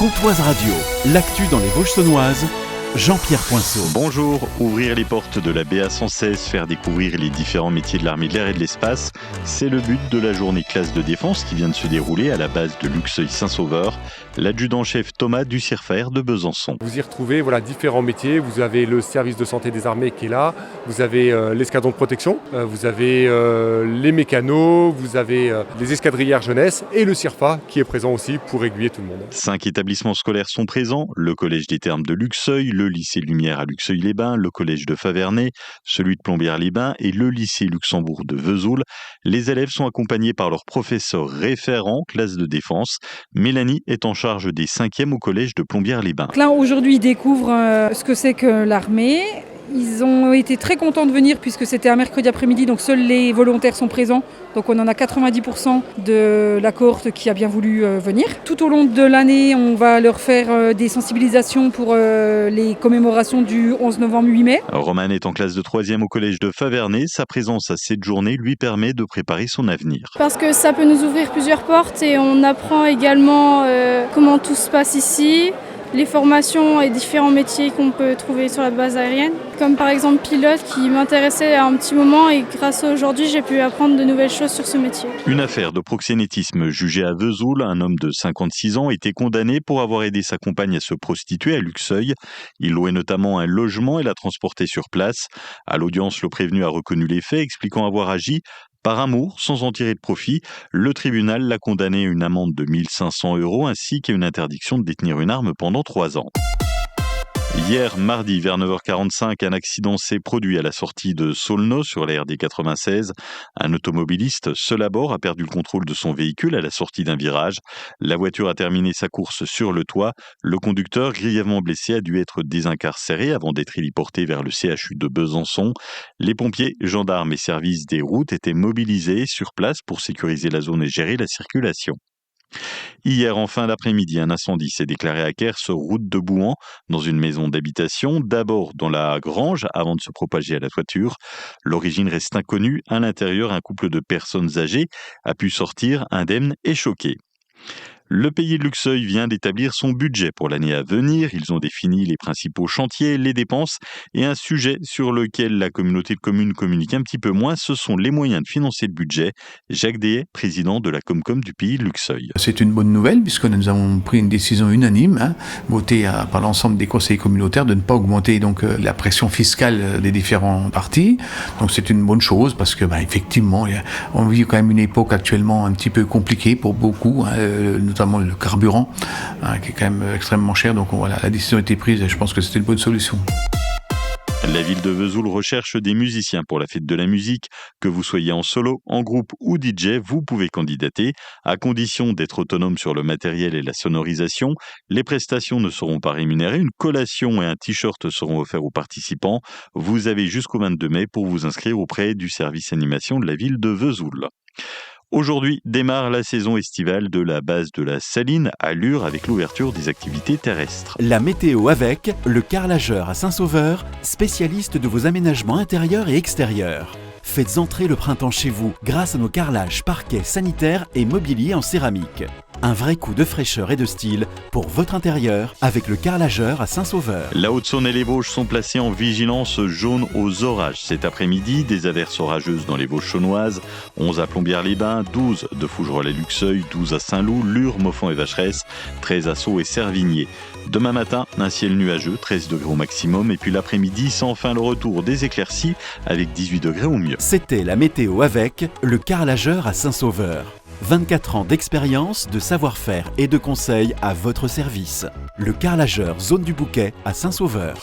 Comtoise Radio, l'actu dans les Vosges saunoises, Jean-Pierre Poinceau. Bonjour, ouvrir les portes de la BA 116, faire découvrir les différents métiers de l'armée de l'air et de l'espace, c'est le but de la journée classe de défense qui vient de se dérouler à la base de Luxeuil-Saint-Sauveur. L'adjudant-chef Thomas du CIRFER de Besançon. Vous y retrouvez différents métiers. Vous avez le service de santé des armées qui est là, vous avez l'escadron de protection, vous avez les mécanos, vous avez les escadrillères jeunesse et le CIRFA qui est présent aussi pour aiguiller tout le monde. 5 établissements scolaires sont présents, le collège des Thermes de Luxeuil, le lycée Lumière à Luxeuil-les-Bains, le collège de Faverney, celui de Plombières-les-Bains et le lycée Luxembourg de Vesoul. Les élèves sont accompagnés par leurs professeurs référents, classe de défense. Mélanie est en charge des 5e au collège de Plombières-les-Bains. Là, aujourd'hui, ils découvrent ce que c'est que l'armée. Ils ont été très contents de venir puisque c'était un mercredi après-midi, donc seuls les volontaires sont présents. Donc on en a 90% de la cohorte qui a bien voulu venir. Tout au long de l'année, on va leur faire des sensibilisations pour les commémorations du 11 novembre, 8 mai. Romane est en classe de 3e au collège de Faverney. Sa présence à cette journée lui permet de préparer son avenir. Parce que ça peut nous ouvrir plusieurs portes et on apprend également comment tout se passe ici. Les formations et différents métiers qu'on peut trouver sur la base aérienne, comme par exemple pilote qui m'intéressait à un petit moment et grâce à aujourd'hui j'ai pu apprendre de nouvelles choses sur ce métier. Une affaire de proxénétisme jugée à Vesoul, un homme de 56 ans était condamné pour avoir aidé sa compagne à se prostituer à Luxeuil. Il louait notamment un logement et l'a transporté sur place. À l'audience, le prévenu a reconnu les faits, expliquant avoir agi par amour, sans en tirer de profit. Le tribunal l'a condamné à une amende de 1 500 € ainsi qu'à une interdiction de détenir une arme pendant 3 ans. Hier, mardi, vers 9h45, un accident s'est produit à la sortie de Saulnot sur la RD 96. Un automobiliste seul à bord a perdu le contrôle de son véhicule à la sortie d'un virage. La voiture a terminé sa course sur le toit. Le conducteur, grièvement blessé, a dû être désincarcéré avant d'être héliporté vers le CHU de Besançon. Les pompiers, gendarmes et services des routes étaient mobilisés sur place pour sécuriser la zone et gérer la circulation. Hier, en fin d'après-midi, un incendie s'est déclaré à Kers, route de Bouan, dans une maison d'habitation, d'abord dans la grange avant de se propager à la toiture. L'origine reste inconnue. À l'intérieur, un couple de personnes âgées a pu sortir indemne et choqué. Le pays de Luxeuil vient d'établir son budget pour l'année à venir. Ils ont défini les principaux chantiers, les dépenses et un sujet sur lequel la communauté de communes communique un petit peu moins, ce sont les moyens de financer le budget. Jacques Dehaye, président de la Comcom du pays de Luxeuil. C'est une bonne nouvelle puisque nous avons pris une décision unanime, votée par l'ensemble des conseillers communautaires de ne pas augmenter la pression fiscale des différents partis. Donc c'est une bonne chose parce que effectivement, on vit quand même une époque actuellement un petit peu compliquée pour beaucoup, notamment le carburant, qui est quand même extrêmement cher. Donc voilà, la décision a été prise et je pense que c'était une bonne solution. La ville de Vesoul recherche des musiciens pour la fête de la musique. Que vous soyez en solo, en groupe ou DJ, vous pouvez candidater, à condition d'être autonome sur le matériel et la sonorisation. Les prestations ne seront pas rémunérées. Une collation et un t-shirt seront offerts aux participants. Vous avez jusqu'au 22 mai pour vous inscrire auprès du service animation de la ville de Vesoul. Aujourd'hui démarre la saison estivale de la base de la Saline à Lure avec l'ouverture des activités terrestres. La météo avec le carrelageur à Saint-Sauveur, spécialiste de vos aménagements intérieurs et extérieurs. Faites entrer le printemps chez vous grâce à nos carrelages, parquets, sanitaires et mobilier en céramique. Un vrai coup de fraîcheur et de style pour votre intérieur avec le carrelageur à Saint-Sauveur. La Haute-Saône et les Vosges sont placés en vigilance jaune aux orages. Cet après-midi, des averses orageuses dans les Vosges saunoises. 11 à Plombières-les-Bains, 12 de Fougerolles et Luxeuil, 12 à Saint-Loup, Lure, Moffon et Vacheresse, 13 à Sceaux et Servigné. Demain matin, un ciel nuageux, 13 degrés au maximum. Et puis l'après-midi, c'est enfin le retour des éclaircies avec 18 degrés au mieux. C'était la météo avec le carrelageur à Saint-Sauveur. 24 ans d'expérience, de savoir-faire et de conseils à votre service. Le carrelageur Zone du Bouquet à Saint-Sauveur.